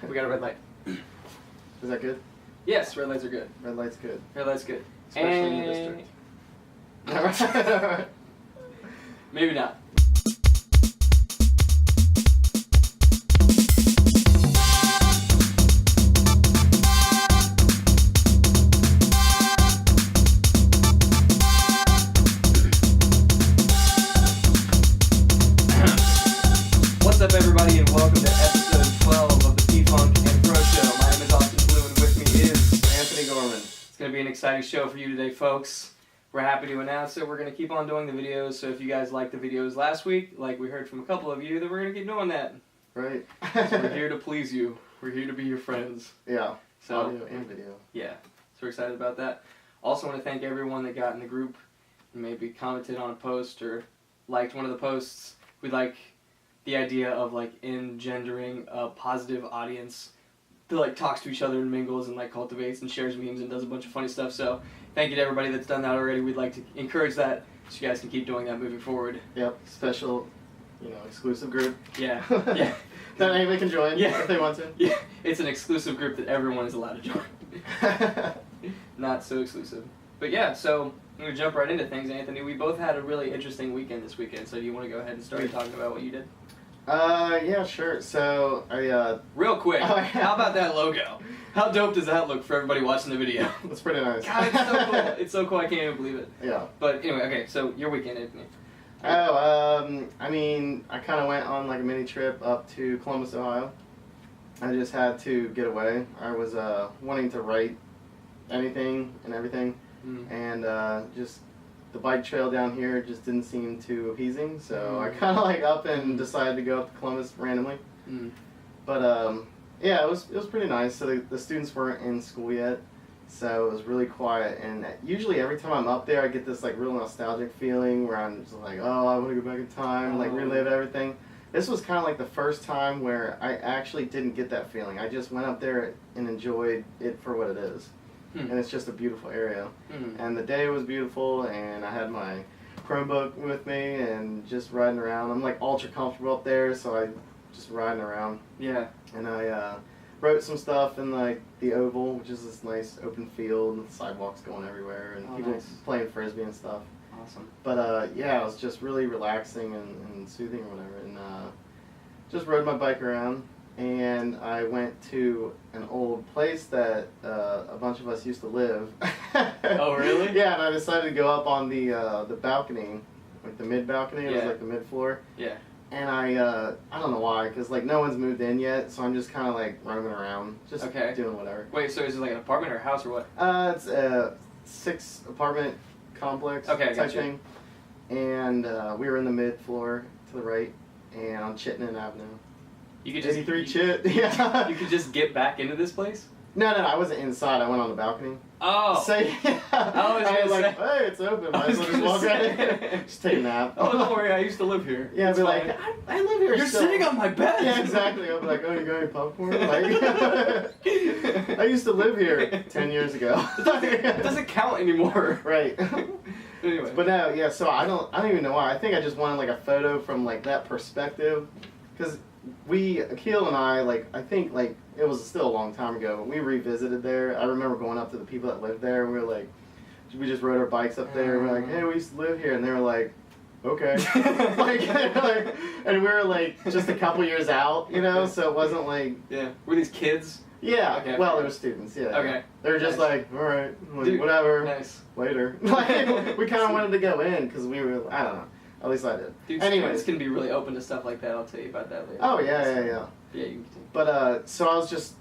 We got a red light. Is that good? Yes, red lights are good. Red light's good. Red light's good. Especially in the district. Alright. Maybe not. What's up, everybody, and welcome to episode 12 of the P-Funk and Pro Show. My name is Austin Blue, and with me is Anthony Gorman. It's going to be an exciting show for you today, folks. We're happy to announce that we're going to keep on doing the videos, so if you guys liked the videos last week, like we heard from a couple of you, then we're going to keep doing that. Right. So we're here to please you. We're here to be your friends. Yeah. So, audio and video. Yeah. So we're excited about that. Also want to thank everyone that got in the group and maybe commented on a post or liked one of the posts. We like the idea of like engendering a positive audience that like talks to each other and mingles and like cultivates and shares memes and does a bunch of funny stuff. So thank you to everybody that's done that already. We'd like to encourage that so you guys can keep doing that moving forward. Yep. Special, exclusive group. Yeah. Yeah. That anybody can join if they want to. Yeah. It's an exclusive group that everyone is allowed to join. Not so exclusive. But yeah, so I'm going to jump right into things, Anthony. We both had a really interesting weekend this weekend, so do you want to go ahead and start talking about what you did? Yeah, sure. So, Real quick, Oh, yeah. How about that logo? How dope does that look for everybody watching the video? That's pretty nice. God, it's so cool. It's so cool, I can't even believe it. Yeah. But anyway, okay, so your weekend, Anthony. I kind of went on like a mini trip up to Columbus, Ohio. I just had to get away. I was wanting to write anything and everything, and just the bike trail down here just didn't seem too appeasing, so I kind of like up and decided to go up to Columbus randomly. But yeah, it was pretty nice. So the students weren't in school yet, so it was really quiet. And usually every time I'm up there, I get this like real nostalgic feeling where I'm just like, oh, I want to go back in time, and like relive everything. This was kind of like the first time where I actually didn't get that feeling. I just went up there and enjoyed it for what it is. And it's just a beautiful area. And the day was beautiful, and I had my Chromebook with me and just riding around. I'm like ultra comfortable up there, so I just riding around. Yeah. And I wrote some stuff in like the Oval, which is this nice open field, and sidewalks going everywhere, and people playing frisbee and stuff. Awesome. But yeah, it was just really relaxing and soothing or whatever. And just rode my bike around. And I went to an old place that a bunch of us used to live. Oh, really? Yeah, and I decided to go up on the balcony, like the mid balcony. It was like the mid floor. Yeah. And I don't know why, because like no one's moved in yet, so I'm just kind of like roaming around, just doing whatever. Wait, so is it like an apartment or a house or what? It's a 6 apartment complex type thing. And we were in the mid floor to the right, and on Chittenden Avenue. You could just 83 Chit. Yeah. You could just get back into this place? No, I wasn't inside. I went on the balcony. Oh. So yeah, I was like, hey, it's open. Might as well just walk right in. Just take a nap. Oh, don't worry. I used to live here. Yeah, I'd be like, I live here. You're sitting on my bed. Yeah, exactly. I'd be like, oh, you got any popcorn? Like, I used to live here 10 years ago. It doesn't count anymore. Right. Anyway. But no, yeah. So I don't even know why. I think I just wanted like a photo from like that perspective, because Akil and I, like, I think, like, it was still a long time ago, but we revisited there. I remember going up to the people that lived there, and we were like, we just rode our bikes up there, and we were like, hey, we used to live here, and they were like, okay. And we were like, just a couple years out, so it wasn't like... Yeah. Were these kids? Yeah, okay, well, they were students, yeah. Okay. They were just like, alright, like, whatever, later. Like, we kind of wanted to go in, because we were, I don't know. At least I did. Dude, anyways, can be really open to stuff like that. I'll tell you about that later. Oh, yeah. Yeah, you can continue. But, so I was just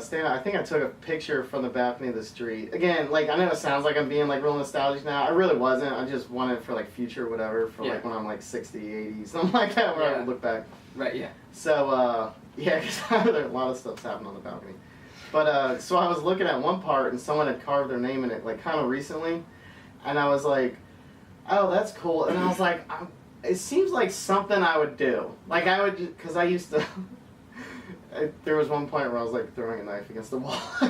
standing, I think I took a picture from the balcony of the street. Again, like, I know it sounds like I'm being, like, real nostalgic now. I really wasn't. I just wanted it for, like, future whatever, for, like, when I'm, like, 60, 80, something like that, where I would look back. Right, yeah. So, yeah, because a lot of stuff's happened on the balcony. But, so I was looking at one part, and someone had carved their name in it, like, kind of recently, and I was like, oh, that's cool. And I was like, it seems like something I would do. Like, I would, because I used to, there was one point where I was like throwing a knife against the wall. I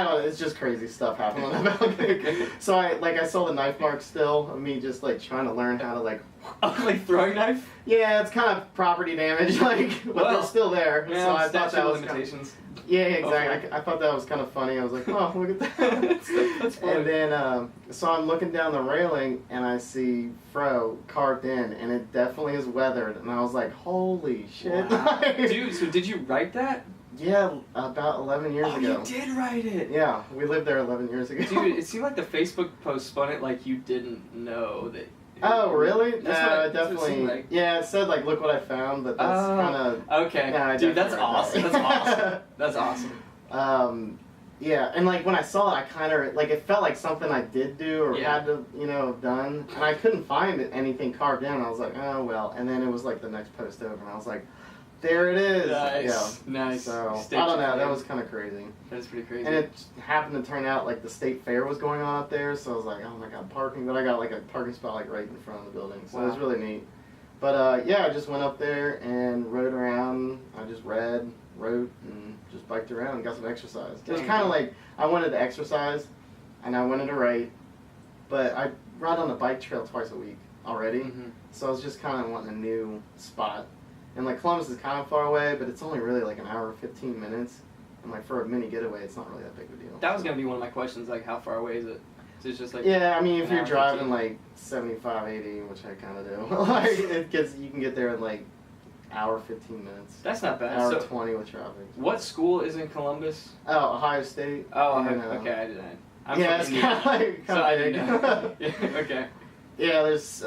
don't know, it's just crazy stuff happening on that balcony. So I saw the knife marks still of me just like trying to learn how to like like throwing knife? Yeah, it's kind of property damage, like, but they're still there. Yeah, so I thought that was limitations. Yeah, exactly. I thought that was kind of funny. I was like, oh, look at that. That's funny. And then, so I'm looking down the railing and I see Fro carved in, and it definitely is weathered. And I was like, holy shit. Wow. Dude, so did you write that? Yeah, about 11 years ago. Oh, you did write it. Yeah, we lived there 11 years ago. Dude, it seemed like the Facebook post spun it like you didn't know that. Oh, really? That's no, what definitely. like. Yeah, it said, like, look what I found, but that's kind of... Okay. Nah, dude, that's definitely awesome. read That's that. awesome. That's awesome. Yeah, and like when I saw it, I kind of like it felt like something I did do or Yeah. had to, have done, and I couldn't find anything carved in. I was like, oh well, and then it was like the next post over, and I was like, there it is. Nice. Yeah. Nice. So State I don't know. your That claim. was kind of crazy. That's pretty crazy. And it happened to turn out like the state fair was going on up there, so I was like, oh my god, parking. But I got like a parking spot like right in front of the building, so it was Wow. really neat. But yeah, I just went up there and rode around. I just read, wrote, and just biked around and got some exercise. It was Dang. kind of like I wanted to exercise and I wanted to write, but I ride on the bike trail twice a week already, Mhm. so I was just kind of wanting a new spot. And like Columbus is kind of far away, but it's only really like an hour 15 minutes. And like for a mini getaway, it's not really that big of a deal. That was gonna be one of my questions. Like, how far away is it? So it's just like. Yeah, I mean, if an you're hour driving 15. like 75, 80, which I kind of do, like you can get there in like hour 15 minutes. That's not bad. Hour So, 20 with traffic. what school is in Columbus? Oh, Ohio State. Oh, And, okay. I didn't. I'm yeah, from it's kind Indiana, of like so I big. didn't know. Yeah, okay. Yeah, there's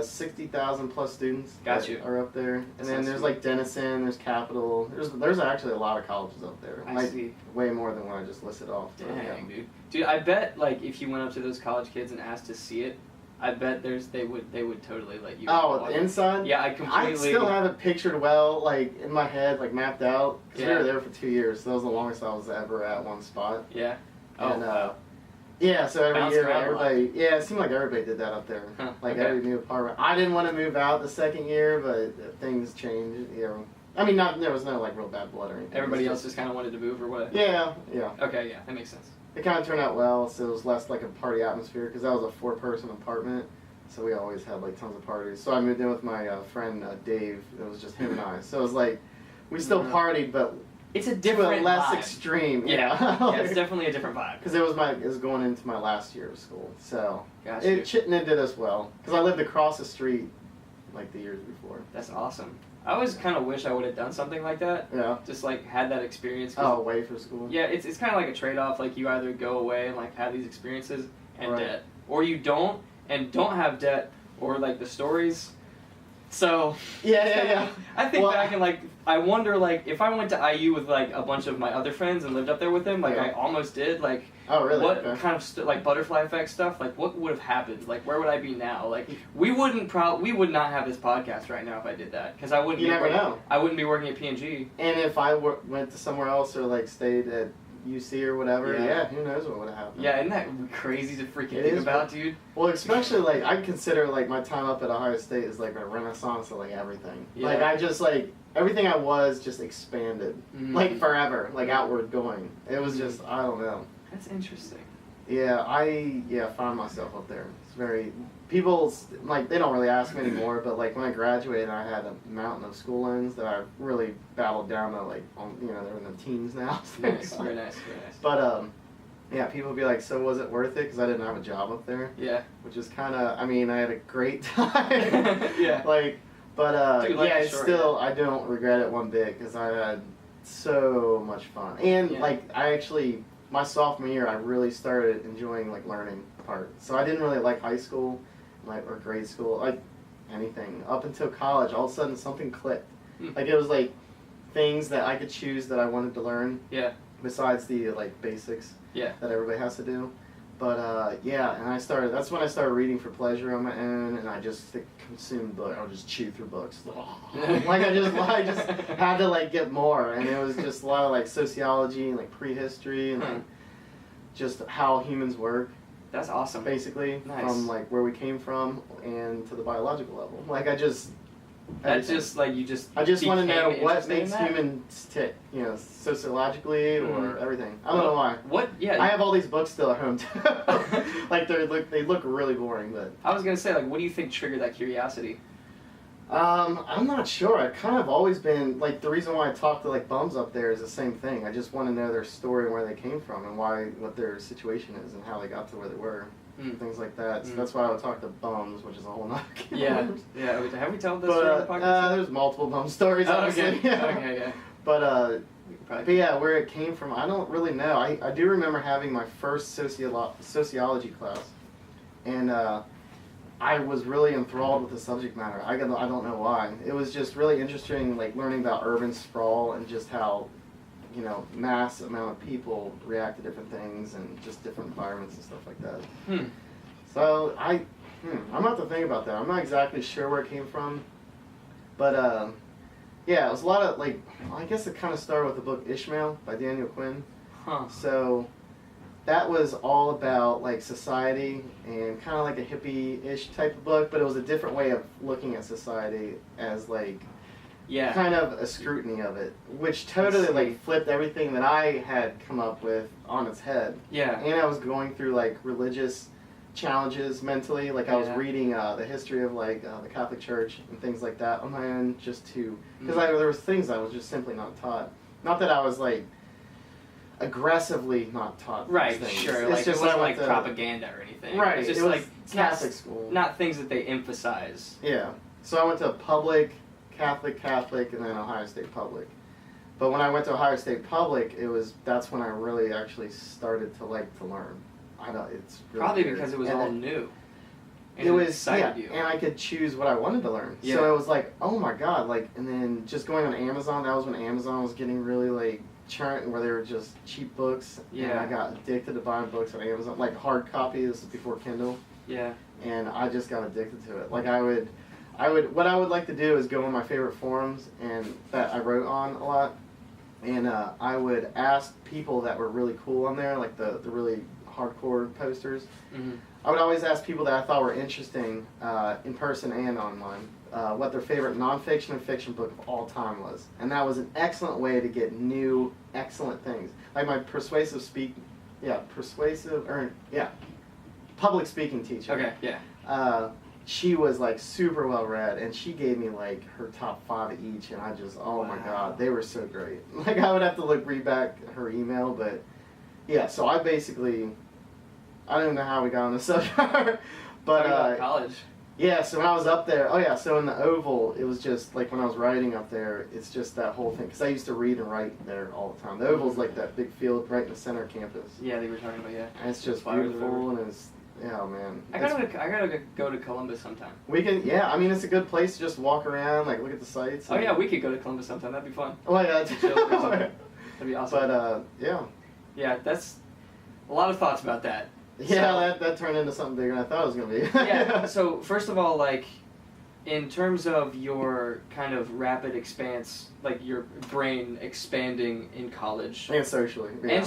60,000 plus students Got that you. are up there, and That then sounds there's sweet. like Denison, there's Capital. There's actually a lot of colleges up there. I Like see. way more than what I just listed off. But, yeah. Dang, dude. Dude, I bet like if you went up to those college kids and asked to see it, I bet they would totally let you. Oh, walk. the inside? Yeah, I I completely. still have it pictured well, like in my head, like mapped out. Because we Yeah. were there for 2 years, so that was the longest I was ever at one spot. Yeah. Oh. And, yeah, so every Bounce year, around a lot. everybody, yeah, it seemed like everybody did that up there. Huh, Like okay. every new apartment. I didn't want to move out the second year, but things changed, I mean, there was no like real bad blood or anything. Everybody It else was just kind of wanted to move or what? Yeah. Okay, yeah, that makes sense. It kind of turned out well, so it was less like a party atmosphere, because that was a 4-person apartment, so we always had like tons of parties. So I moved in with my friend Dave, it was just him and I. So it was like, we still Mhm. partied, but It's a to a different less vibe. extreme. Yeah, yeah, it's definitely a different vibe. Because it was going into my last year of school, so Gotcha. it did us well. Because I lived across the street, like the years before. That's awesome. I always kind of wish I would have done something like that. Yeah. Just like had that experience. 'cause Oh, away for school. Yeah, it's kind of like a trade-off. Like you either go away and like have these experiences and Right. debt, or you don't and don't have debt, or like the stories. So Yeah. I think Well, back and like I wonder like if I went to IU with like a bunch of my other friends and lived up there with them, like Yeah. I almost did. Like Oh, really? what Okay. kind of like butterfly effect stuff? Like what would have happened? Like where would I be now? Like we would not have this podcast right now if I did that because I wouldn't. You be never working, know. I wouldn't be working at P&G. And if I went to somewhere else or like stayed at UC or whatever, Yeah. who knows what would have happened. Yeah, isn't that crazy to freaking It think is, about, dude? Well, especially like I consider like my time up at Ohio State is like a renaissance of like everything. Yeah. Like I just like everything I was just expanded, Mhm. like forever, like outward going. It was just I don't know. That's interesting. Yeah, I found myself up there. It's very people like they don't really ask me anymore, but like when I graduated, I had a mountain of school loans that I really battled down to like they're in the teens now. Nice, very nice, very nice. But yeah, people be like, so was it worth it? Because I didn't have a job up there, Yeah. which is kind of I mean I had a great time. Yeah. Like, but Dude, life yeah, is it's short, still I don't regret it one bit because I had so much fun and Yeah. like I actually. My sophomore year, I really started enjoying like learning part. So I didn't really like high school, or grade school, like anything up until college. All of a sudden, something clicked. Hmm. Like it was like things that I could choose that I wanted to learn. Yeah. Besides the like basics. Yeah. That everybody has to do. But yeah, and that's when I started reading for pleasure on my own, and I just consumed books. I would just chew through books. Like I just had to like get more, and it was just a lot of like sociology and like prehistory and like just how humans work. That's awesome. Basically, Nice. from like where we came from and to the biological level. Like I just That's just like you just. I just want to know became what interested in makes that? humans tick, you know, sociologically or everything. I don't know why. What? Yeah. I have all these books still at home too. Like they look really boring, but. I was gonna say, like, what do you think triggered that curiosity? I'm not sure. I've kind of always been like the reason why I talk to like bums up there is the same thing. I just want to know their story and where they came from and what their situation is and how they got to where they were. Things like that. So that's why I would talk to bums, which is a whole nother can of worms. Yeah. Have we told this story on the podcast? There's multiple bum stories, obviously. Okay. But yeah, where it came from, I don't really know. I do remember having my first sociology class, and I was really enthralled with the subject matter. I don't know why. It was just really interesting, like learning about urban sprawl and just how, you know, mass amount of people react to different things and just different environments and stuff like that. So I'm gonna have to think about that. I'm not exactly sure where it came from, but yeah, it was a lot of like. I guess it kind of started with the book Ishmael by Daniel Quinn. So that was all about like society and kind of like a hippie-ish type of book, but it was a different way of looking at society as like. Yeah. Kind of a scrutiny of it, which totally like flipped everything that I had come up with on its head. Yeah. And I was going through like religious challenges mentally, like I was reading the history of like the Catholic Church and things like that on my own, just to because there was things I was just simply not taught. Not that I was like aggressively not taught. Right. Things. Sure. It's like just it wasn't like like propaganda or anything. Right. It's just it was like Catholic school. Not things that they emphasize. Yeah. So I went to a public. Catholic, and then Ohio State Public. But when I went to Ohio State Public, that's when I really actually started to like to learn. It's really probably weird. because it was all new. And it was excited you. And I could choose what I wanted to learn. Yeah. So it was like, oh my god, like, and then just going on Amazon. That was when Amazon was getting really like churn, where they were just cheap books. Yeah. And I got addicted to buying books on Amazon, like hard copy. This is before Kindle. Yeah. And I just got addicted to it. Like what I would like to do is go on my favorite forums and that I wrote on a lot, and I would ask people that were really cool on there, like the really hardcore posters. I would always ask people that I thought were interesting in person and online what their favorite nonfiction and fiction book of all time was, and that was an excellent way to get new excellent things. Like my public speaking teacher. Okay. Yeah. She was like super well read, and she gave me like her top 5 each, and I just my god, they were so great. Like I would have to read back her email, but yeah. So I don't even know how we got on the subject, but college. Yeah. So when I was up there, so in the Oval, it was just like when I was writing up there, it's just that whole thing because I used to read and write there all the time. The Oval's like that big field right in the center of campus. Yeah, they were talking about And it's just beautiful and it's. Yeah, man. I gotta go to Columbus sometime. We can, yeah. I mean, it's a good place to just walk around, like look at the sights. Oh yeah, we could go to Columbus sometime. That'd be fun. Oh yeah, That'd be awesome. But yeah. Yeah, that's a lot of thoughts about that. Yeah, that turned into something bigger than I thought it was gonna be. Yeah. So first of all, like, in terms of your kind of rapid expanse, like your brain expanding in college, and socially. Yeah. And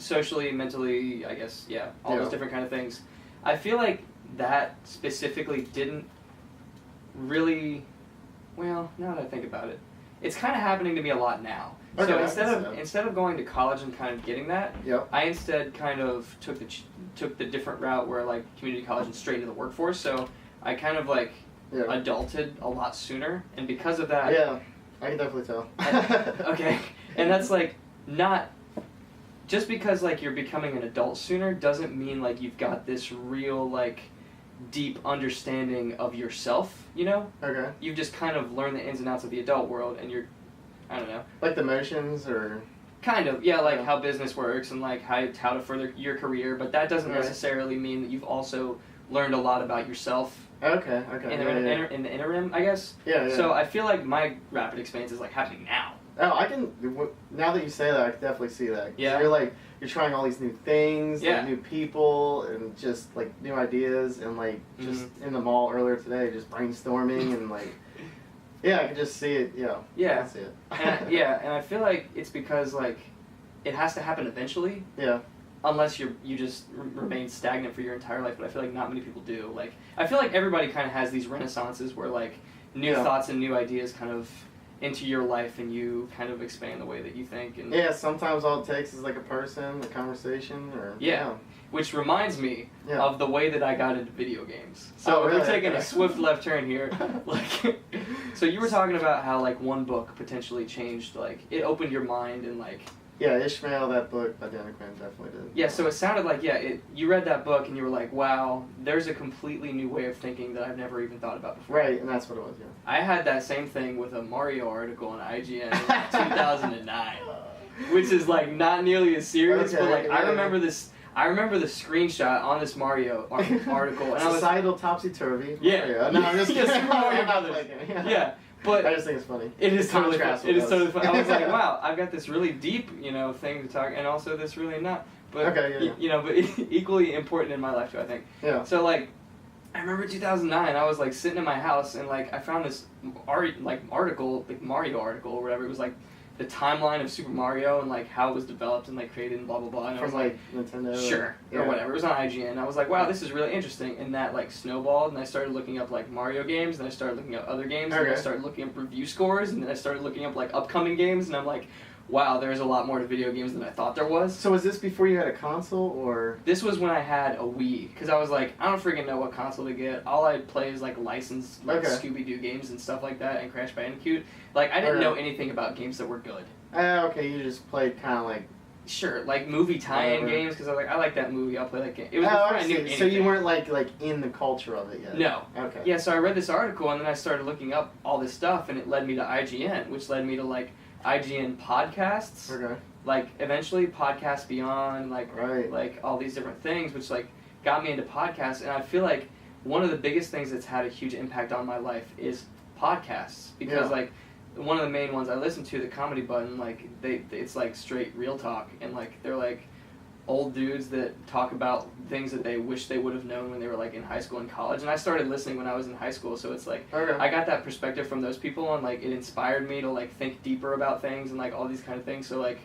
socially, mentally, I guess, all those different kind of things. I feel like that specifically didn't really, well, now that I think about it, it's kind of happening to me a lot now. Okay, so instead of going to college and kind of getting that, yep. I instead kind of took the different route where like community college and straight into the workforce. So I kind of like adulted a lot sooner, and because of that, yeah, I can definitely tell. Okay, and that's like not. Just because like you're becoming an adult sooner doesn't mean like you've got this real like deep understanding of yourself, you know? Okay. You've just kind of learned the ins and outs of the adult world, and you're, I don't know. Like the motions, or? Kind of, yeah, like how business works and like how to further your career, but that doesn't necessarily mean that you've also learned a lot about yourself. Okay. In the interim, I guess. Yeah. So I feel like my rapid expanse is like happening now. Oh, I can. Now that you say that, I can definitely see that. Yeah. You're trying all these new things, yeah. like new people, and just like new ideas, and like just in the mall earlier today, just brainstorming and like. Yeah, I can just see it. Yeah. Yeah. I can see it. And I feel like it's because like it has to happen eventually. Yeah. Unless you just remain stagnant for your entire life, but I feel like not many people do. Like I feel like everybody kind of has these renaissances where like new thoughts and new ideas kind of into your life, and you kind of expand the way that you think. And sometimes all it takes is like a person, a conversation, or which reminds me of the way that I got into video games. So really? We're taking a swift left turn here. So you were talking about how like one book potentially changed, like it opened your mind and like. Yeah, Ishmael, that book by Dan Quinn definitely did. Yeah, so it sounded like you read that book and you were like, wow, there's a completely new way of thinking that I've never even thought about before. Right, and that's what it was. Yeah. I had that same thing with a Mario article on IGN in 2009, which is like not nearly as serious, but like I remember this. I remember the screenshot on this Mario article, and Societal topsy-turvy. Yeah. Mario. No, I'm just kidding. Super Mario Brothers. Yeah. But I just think it's funny. It is totally funny. It is totally funny. I was like, wow, I've got this really deep, thing to talk, and also this really not. But but equally important in my life too, I think. Yeah. So like, I remember 2009. I was like sitting in my house, and like I found this article, like Mario article or whatever. It was like the timeline of Super Mario and like how it was developed and like created and blah blah blah. And I was like, Nintendo. Sure. Or whatever. It was on IGN. I was like, wow, this is really interesting. And that like snowballed, and I started looking up like Mario games, and I started looking up other games, and I started looking up review scores, and then I started looking up like upcoming games, and I'm like, wow, there's a lot more to video games than I thought there was. So was this before you had a console, or? This was when I had a Wii, because I was like, I don't freaking know what console to get. All I play is like licensed like Scooby-Doo games and stuff like that, and Crash Bandicoot. Like I didn't know anything about games that were good. You just played kind of like. Sure, like movie tie-in games, because I was like, I like that movie, I'll play that game. It was before I knew anything. So you weren't like in the culture of it yet? No. Okay. Yeah, so I read this article, and then I started looking up all this stuff, and it led me to IGN, which led me to like IGN podcasts. Okay. Like eventually Podcast Beyond, like all these different things, which like got me into podcasts, and I feel like one of the biggest things that's had a huge impact on my life is podcasts, because like one of the main ones I listen to, the Comedy Button, like it's like straight real talk, and like they're like old dudes that talk about things that they wish they would have known when they were like in high school and college, and I started listening when I was in high school, so it's like I got that perspective from those people, and like it inspired me to like think deeper about things and like all these kind of things. So like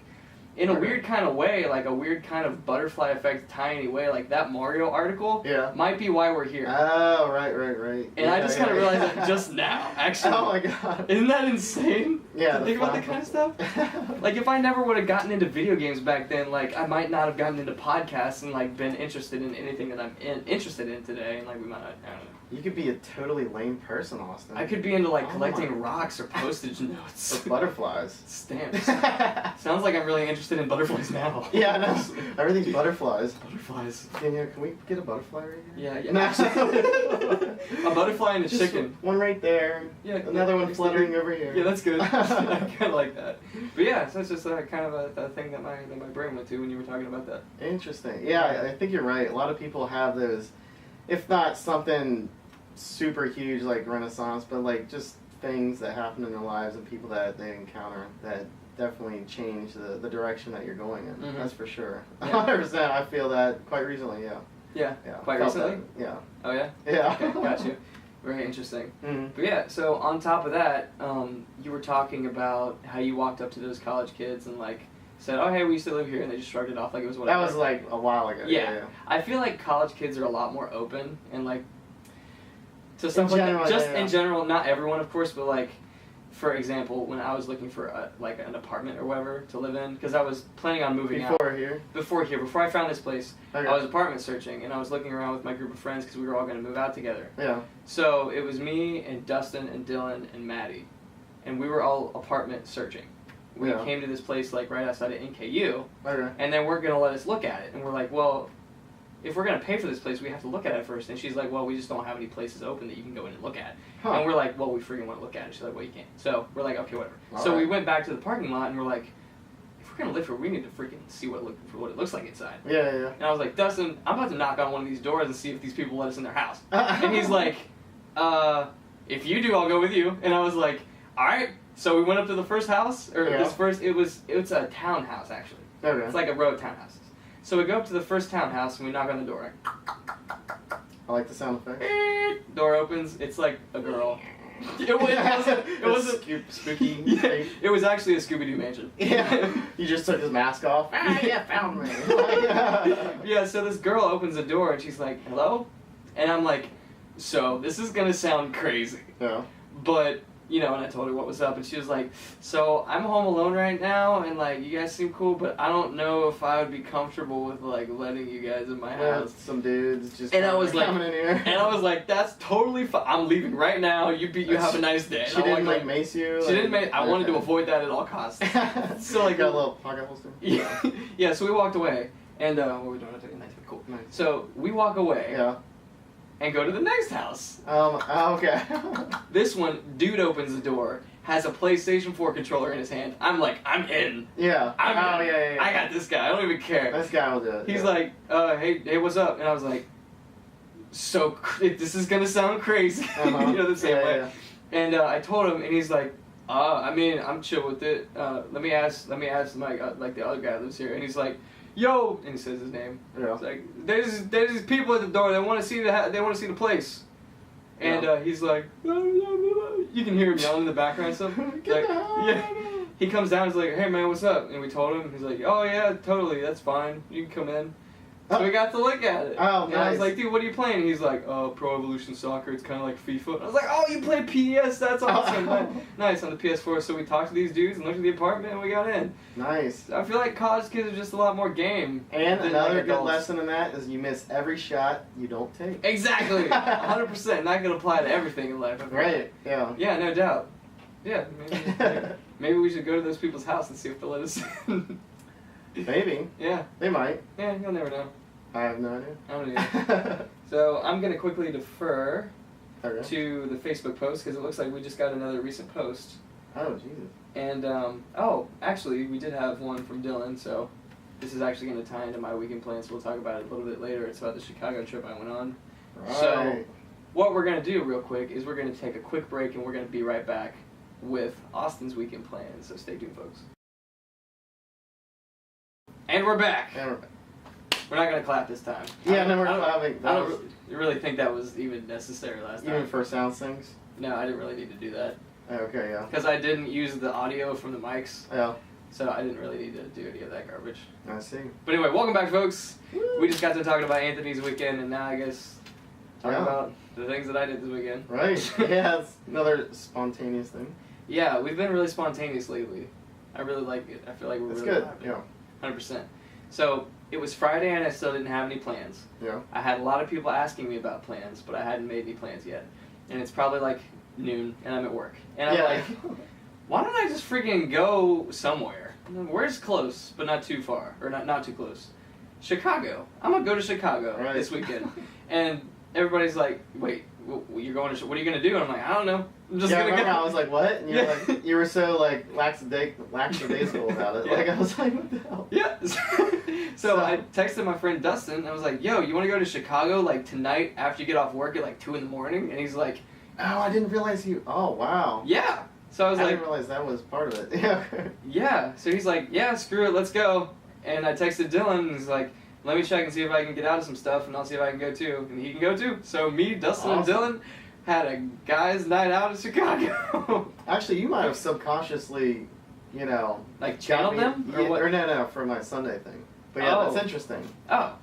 in a weird kind of way, like a weird kind of butterfly effect tiny way, like that Mario article might be why we're here. Oh, right. And I just kind of realized that just now, actually. Oh my god. Isn't that insane? Yeah. To think about that kind of stuff? Like if I never would have gotten into video games back then, like I might not have gotten into podcasts and like been interested in anything that I'm interested in today, and like we might not, I don't know. You could be a totally lame person, Austin. I could be into like collecting rocks or postage notes. Or butterflies. Stamps. Sounds like I'm really interested in butterflies now. Yeah, I know. Everything's butterflies. Butterflies. Can we get a butterfly right here? Yeah. No. A butterfly and a chicken. One right there. Yeah. Another one fluttering over here. Yeah, that's good. I kind of like that. But yeah, so it's just kind of a thing that my brain went to when you were talking about that. Interesting. Yeah, I think you're right. A lot of people have those, if not something super huge like Renaissance, but like just things that happen in their lives and people that they encounter that definitely change the direction that you're going in. Mm-hmm. That's for sure. 100%. I feel that quite recently. Yeah. Quite recently. Yeah. Oh yeah. Yeah. Okay, got you. Very interesting. Mm-hmm. But yeah, so on top of that, you were talking about how you walked up to those college kids and like said, "Oh hey, we used to live here," and they just shrugged it off like it was whatever. That was like a while ago. Yeah. I feel like college kids are a lot more open and like to stuff like that. Just in general, not everyone, of course, but like, for example, when I was looking for like an apartment or whatever to live in, because I was planning on moving out. Before I found this place, I was apartment searching, and I was looking around with my group of friends because we were all going to move out together. Yeah. So it was me and Dustin and Dylan and Maddie, and we were all apartment searching. We came to this place like right outside of NKU, and they weren't going to let us look at it, and we're like, well, if we're going to pay for this place, we have to look at it first. And she's like, well, we just don't have any places open that you can go in and look at. And we're like, well, we freaking want to look at it. She's like, well, you can't. So we're like, okay, whatever. So we went back to the parking lot, and we're like, if we're going to live here, we need to freaking see what it looks like inside. Yeah. And I was like, Dustin, I'm about to knock on one of these doors and see if these people let us in their house. And he's like, if you do, I'll go with you. And I was like, all right. So we went up to the first house, it's a townhouse, actually. Okay. It's like a row of townhouses. So we go up to the first townhouse and we knock on the door. I like the sound effect. Door opens. It's like a girl. It wasn't spooky. It was actually a Scooby-Doo mansion. Yeah. He just took his mask off. Found me. Yeah. So this girl opens the door and she's like, "Hello," and I'm like, "So this is gonna sound crazy." Yeah. But, you know, and I told her what was up, and she was like, so I'm home alone right now, and, like, you guys seem cool, but I don't know if I would be comfortable with, like, letting you guys in my house. Some dudes just and I was like, coming in here. And I was like, that's totally fine. I'm leaving right now. You have a nice day. She didn't, like, mace you? She didn't mace. I wanted to avoid that at all costs. So, like, got a little pocket holster? Yeah. Yeah, so we walked away, and, what were we doing? Cool. Nice. So, we walk away. Yeah. And go to the next house. Okay. This one, dude opens the door, has a PlayStation 4 controller in his hand. I'm like, I'm in. Yeah. I'm in. Yeah. I got this guy. I don't even care. This guy will do it. He's like, hey, what's up? And I was like, this is gonna sound crazy. You know, the same way. Yeah. And I told him, and he's like, I mean, I'm chill with it. Let me ask my like the other guy that lives here, and he's like, yo, and he says his name. Yeah. It's like, there's these people at the door. They want to see the place. And he's like, you can hear him yelling in the background and stuff. Like, yeah. He comes down. He's like, hey man, what's up? And we told him. He's like, oh yeah, totally, that's fine. You can come in. So we got to look at it. Oh, and nice. I was like, dude, what are you playing? And he's like, Pro Evolution Soccer. It's kind of like FIFA. I was like, oh, you play PS? That's awesome. Nice, on the PS4. So we talked to these dudes and looked at the apartment and we got in. Nice. I feel like college kids are just a lot more game. And another like good lesson in that is you miss every shot you don't take. Exactly. 100%. Not going to apply to everything in life. Right, yeah. Yeah, no doubt. Yeah, maybe we should go to those people's house and see if they'll let us in. Maybe. Yeah. They might. Yeah, you'll never know. I have no idea. I don't either. So I'm going to quickly defer to the Facebook post because it looks like we just got another recent post. Oh, Jesus. And, actually, we did have one from Dylan, so this is actually going to tie into my weekend plans. We'll talk about it a little bit later. It's about the Chicago trip I went on. Right. So what we're going to do real quick is we're going to take a quick break and we're going to be right back with Austin's weekend plans. So stay tuned, folks. And we're back. We're not going to clap this time. Yeah, no, we're clapping. I don't really think that was even necessary last time. Even for sound things? No, I didn't really need to do that. Okay, yeah. Because I didn't use the audio from the mics. Yeah. So I didn't really need to do any of that garbage. I see. But anyway, welcome back, folks. Woo. We just got to talking about Anthony's weekend, and now I guess talking about the things that I did this weekend. Right. Yeah, it's another spontaneous thing. Yeah, we've been really spontaneous lately. I really like it. I feel like we're That's really good. happy. Yeah. 100%. So it was Friday, and I still didn't have any plans. Yeah. I had a lot of people asking me about plans, but I hadn't made any plans yet. And it's probably like noon, and I'm at work. And I'm like, why don't I just freaking go somewhere? Where's close, but not too far, or not too close? Chicago. I'm gonna go to Chicago this weekend. And everybody's like, wait, you're going to? What are you gonna do? And I'm like, I don't know. I'm just gonna go. I was like, what? And you're like, you were so like lackadaisical about it. Yeah. Like I was like, what the hell? Yeah. So I texted my friend Dustin. And I was like, yo, you want to go to Chicago like tonight after you get off work at like 2 in the morning? And he's like, oh, I didn't realize you. Oh, wow. Yeah. So I was like, I didn't realize that was part of it. Yeah. Yeah. So he's like, yeah, screw it, let's go. And I texted Dylan, and he's like, let me check and see if I can get out of some stuff, and I'll see if I can go too. And he can go too. So me, Dustin, and Dylan had a guys' night out in Chicago. Actually, you might have subconsciously, you know, like channeled them, or what? Or no, for my Sunday thing. But yeah, that's interesting. Oh.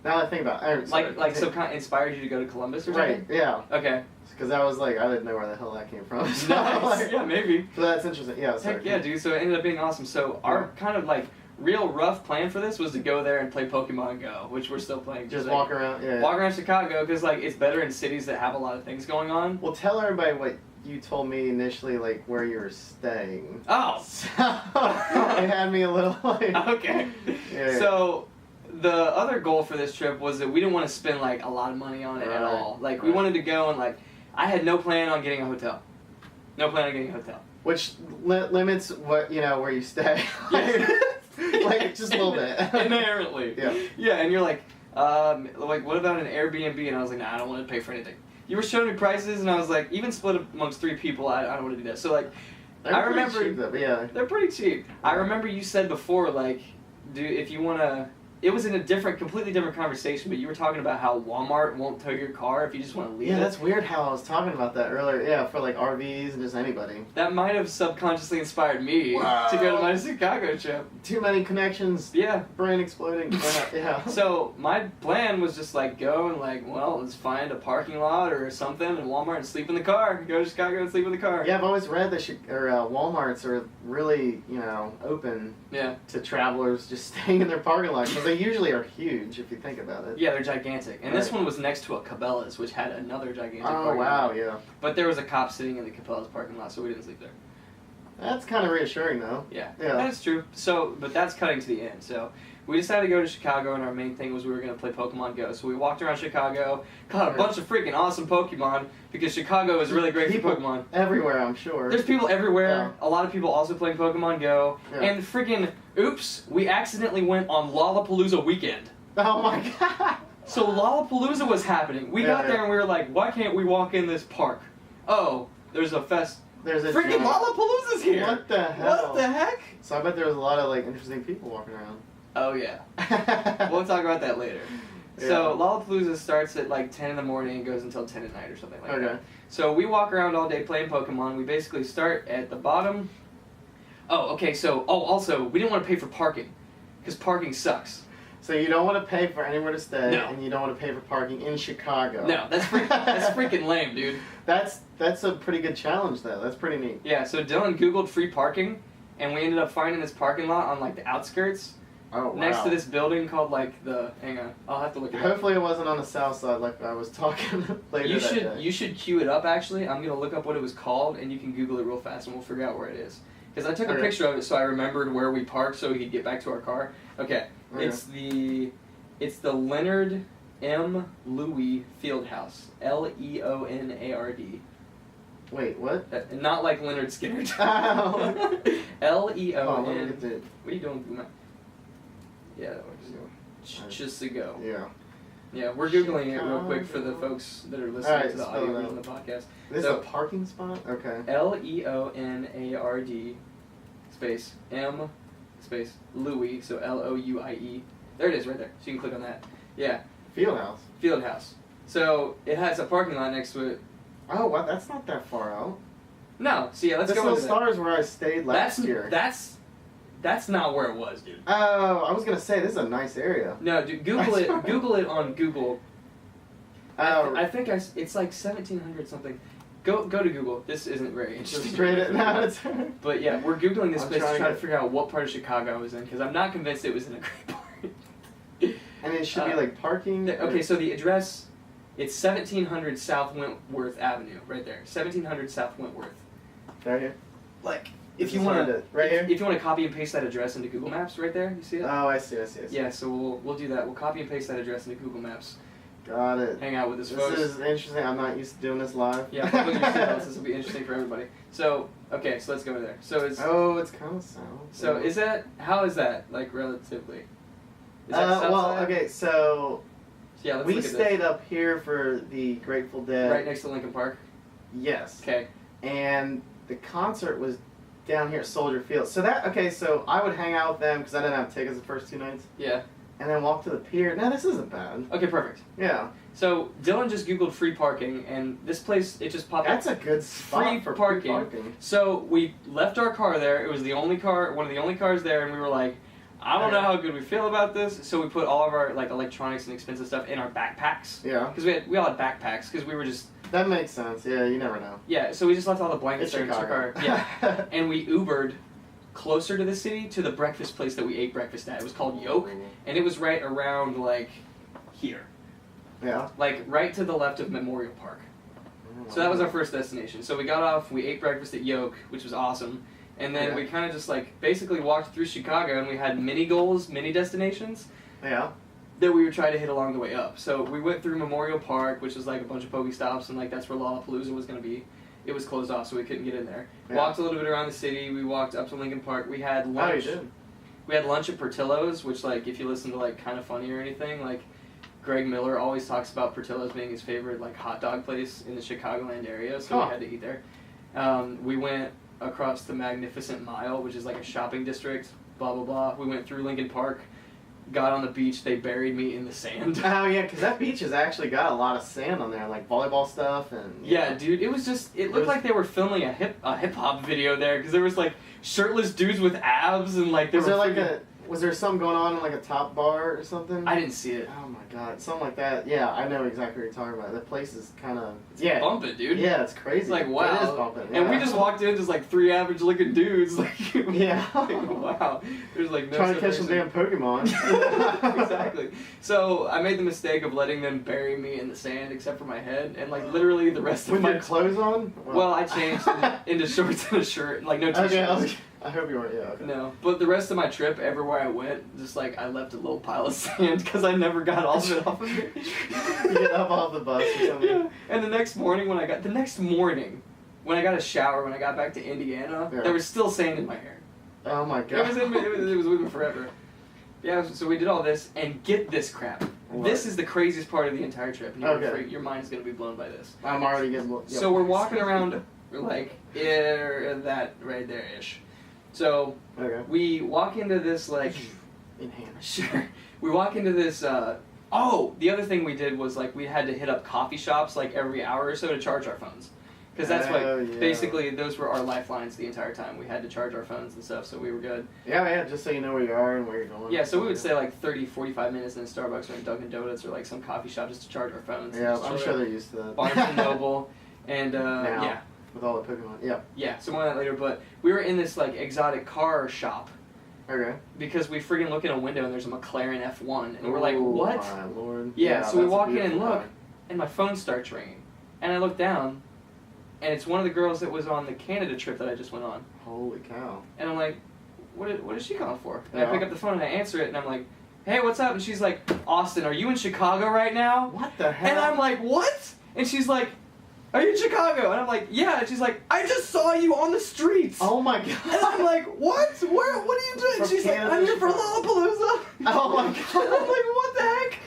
Now that I think about it, inspired you to go to Columbus or something? Right. Yeah. Okay. Because I was like, I didn't know where the hell that came from. So nice. like, yeah, maybe. So that's interesting. Yeah. Heck yeah, dude. So it ended up being awesome. So our kind of like real rough plan for this was to go there and play Pokemon Go, which we're still playing. Just walk around. Yeah. Walk around Chicago because like it's better in cities that have a lot of things going on. Well, tell everybody what you told me initially, like where you were staying. Oh. So, it had me a little like. Okay. Yeah. So. The other goal for this trip was that we didn't want to spend like a lot of money on it at all. Like we wanted to go and like I had no plan on getting a hotel. No plan on getting a hotel. Which limits what where you stay. Like just a little bit. Inherently. Yeah. Yeah, and you're like what about an Airbnb? And I was like, nah, I don't want to pay for anything. You were showing me prices, and I was like, even split amongst 3 people, I don't want to do that. So like, I remember. Cheap, though, yeah. They're pretty cheap. I remember you said before like, if you want to it was in a completely different conversation, but you were talking about how Walmart won't tow your car if you just want to leave it. Yeah, that's weird how I was talking about that earlier. Yeah, for like RVs and just anybody. That might have subconsciously inspired me to go to my Chicago trip. Too many connections. Yeah. Brain exploding. Yeah. So my plan was just like go and like, well, let's find a parking lot or something in Walmart and sleep in the car. Go to Chicago and sleep in the car. Yeah, I've always read that Walmarts are really, open to travelers just staying in their parking lot because they usually are huge if you think about it. Yeah, they're gigantic. And this one was next to a Cabela's, which had another gigantic parking wow, lot. yeah. But there was a cop sitting in the Cabela's parking lot, so we didn't sleep there. That's kind of reassuring, though. Yeah, that's true. So, but that's cutting to the end. So we decided to go to Chicago, and our main thing was we were going to play Pokemon Go. So we walked around Chicago, caught a bunch of freaking awesome Pokemon, because Chicago is really great for Pokemon. Everywhere, I'm sure. There's people everywhere. Yeah. A lot of people also playing Pokemon Go. Yeah. And freaking, oops, we accidentally went on Lollapalooza weekend. Oh my god! So Lollapalooza was happening. We got there and we were like, why can't we walk in this park? Oh, there's a There's a freaking Lollapalooza's here! What the hell? What the heck? So I bet there was a lot of like interesting people walking around. Oh yeah. We'll talk about that later. Yeah. So Lollapalooza starts at like 10 in the morning and goes until 10 at night or something like Okay. that. So we walk around all day playing Pokemon. We basically start at the bottom. Oh, okay, so, also, we didn't want to pay for parking, because parking sucks. So you don't want to pay for anywhere to stay, No. and you don't want to pay for parking in Chicago. No, that's freaking lame, dude. That's a pretty good challenge, though. That's pretty neat. Yeah, so Dylan Googled free parking, and we ended up finding this parking lot on, like, the outskirts. Oh, wow. Next to this building called, like, hang on, I'll have to look it up. Hopefully it wasn't on the south side like I was talking later that day. You should queue it up, actually. I'm going to look up what it was called, and you can Google it real fast, and we'll figure out where it is. Because I took a picture of it so I remembered where we parked so we could get back to our car. Okay. It's the Leonard M. Louis Fieldhouse. Leonard. Wait, what? Not like Leonard Skinner. Oh. Leon. What are you doing, Boomer? Yeah, that works. Just to go. Yeah. Yeah, we're Googling it real quick for the folks that are listening to the audio version of the podcast. This is a parking spot? Okay. Leonard space M space Louis, so Louie. There it is right there. So you can click on that. Yeah. Fieldhouse. So it has a parking lot next to it. Oh, wow, that's not that far out. No. So yeah, let's go into that. Stars where I stayed last year. That's not where it was, dude. Oh, I was gonna say this is a nice area. No, dude, Google it. Google it on Google. Oh. I think it's like 1700 something. Go to Google. This isn't very interesting. Just straight it now. But yeah, we're Googling this place to try to to figure out what part of Chicago I was in, because I'm not convinced it was in a great part. And it should be like parking. Okay, so the address, it's 1700 South Wentworth Avenue, right there. 1700 South Wentworth. Right here. Like, if you want to, right here. If you want to copy and paste that address into Google Maps, right there, you see it? Oh, I see. Yeah, so we'll do that. We'll copy and paste that address into Google Maps. Got it. Hang out with us, This folks. is interesting. I'm not used to doing this live. Yeah, put your seatbelts. This will be interesting for everybody. So, okay, so let's go there. So it's. Oh, it's kind of south. So is that? How is that like relatively? Is that south well, side? okay, so Yeah, let's we look at stayed up here for the Grateful Dead. right next to Lincoln Park. Yes. Okay. And the concert was down here at Soldier Field. So so I would hang out with them because I didn't have tickets the first 2 nights. Yeah. And then walk to the pier. Now this isn't bad. Okay, perfect. Yeah. So Dylan just Googled free parking, and this place, it just popped up. That's a good spot Free for parking. free parking. So we left our car there. It was the only car, one of the only cars there, and we were like, I don't know how good we feel about this. So we put all of our like electronics and expensive stuff in our backpacks. Yeah. Because we all had backpacks because we were just. That makes sense. Yeah, you never know. Yeah. So we just left all the blankets there in our Chicago. car. Yeah. And we Ubered closer to the city to the breakfast place that we ate breakfast at. It was called Yoke, and it was right around like here. Yeah. Like right to the left of Memorial Park. So that was our first destination. So we got off, we ate breakfast at Yoke, which was awesome. And then we kind of just like basically walked through Chicago, and we had mini goals, mini destinations. Yeah. That we would try to hit along the way up. So we went through Memorial Park, which is like a bunch of Pokestops, and like that's where Lollapalooza was going to be. It was closed off, so we couldn't get in there. Yeah. Walked a little bit around the city. We walked up to Lincoln Park. We had lunch. Oh, you did? We had lunch at Portillo's, which like if you listen to like Kind of Funny or anything, like Greg Miller always talks about Portillo's being his favorite like hot dog place in the Chicagoland area, so we had to eat there. We went across the Magnificent Mile, which is like a shopping district, blah blah blah. We went through Lincoln Park, got on the beach, they buried me in the sand. Oh yeah, because that beach has actually got a lot of sand on there, like volleyball stuff and. Yeah, dude, it looked like they were filming a hip hop video there because there was like shirtless dudes with abs and like Was there something going on in like a top bar or something? I didn't see it. Oh my god, something like that. Yeah, I know exactly what you're talking about. That place is kind of bumping, dude. Yeah, it's crazy. It's like wow, it is bumping. Yeah. And we just walked in just like 3 average looking dudes. Like yeah, like, wow. There's like no trying to catch some damn Pokemon. Exactly. So I made the mistake of letting them bury me in the sand except for my head and like literally the rest of With my your clothes on. Well, I changed into shorts and a shirt and like no t-shirts. Okay, I hope you weren't. Yeah. Okay. No, but the rest of my trip, everywhere I went, just like I left a little pile of sand because I never got all of it off of me. You get up off the bus or something. Yeah. And the next morning when I got a shower when I got back to Indiana, there was still sand in my hair. Oh my god. It was with me forever. Yeah, so we did all this, and get this crap. What? This is the craziest part of the entire trip. And Okay. your mind's gonna be blown by this. I'm already getting. Yep. So we're walking around, like that right there ish. So we walk into this like in hand. Sure. We walk into this. The other thing we did was like we had to hit up coffee shops like every hour or so to charge our phones, because that's basically those were our lifelines the entire time. We had to charge our phones and stuff, so we were good. Yeah, just so you know where you are and where you're going. Yeah, so we would stay like 30, 45 minutes in a Starbucks or in Dunkin' Donuts or like some coffee shop just to charge our phones. Yeah, I'm sure they're used to that. Barnes and Noble, and now, with all the Pokemon. Yeah. Yeah, so more on that later. But we were in this like exotic car shop. Okay. Because we friggin' look in a window and there's a McLaren F1 and we're like, what? My lord. Yeah, so we walk in and look, car. and my phone starts ringing, and I look down, and it's one of the girls that was on the Canada trip that I just went on. Holy cow. And I'm like, what is she calling for? And I pick up the phone and I answer it, and I'm like, hey, what's up? And she's like, Austin, are you in Chicago right now? What the hell? And I'm like, what? And she's like, are you in Chicago? And I'm like, yeah. And she's like, I just saw you on the streets. Oh my god. And I'm like, what? Where? What are you doing? From She's Canada like, I'm here for to Lollapalooza. Oh my god. I'm like, what the heck?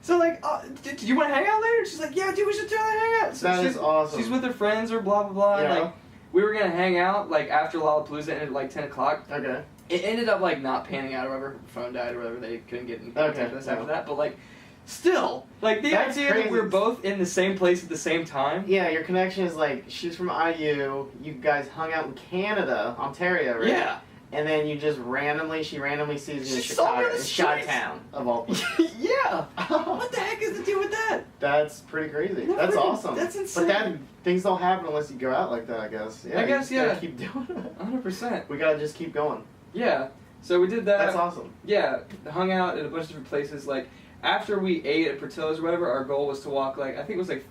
So like, do you want to hang out later? She's like, yeah, dude, we should totally hang out. So that is awesome. She's with her friends or blah blah blah. Yeah. And, like, we were gonna hang out like after Lollapalooza ended at like 10 o'clock. Okay. It ended up like not panning out or whatever. Her phone died or whatever. They couldn't get in contact with us after that. But like, still, like the idea that we're both in the same place at the same time. Yeah, your connection is like she's from IU. You guys hung out in Canada, Ontario, right? Yeah. And then she randomly sees you in She saw me Chicago, on the in streets. Chi-Town, of all places. Yeah. What the heck is the deal with that? That's pretty crazy. That's awesome. That's insane. But things don't happen unless you go out like that, I guess. Yeah, I guess, you gotta keep doing it. 100%. We gotta just keep going. Yeah. So we did that. That's awesome. Yeah. Hung out at a bunch of different places. Like, after we ate at Portillo's or whatever, our goal was to walk, like, I think it was like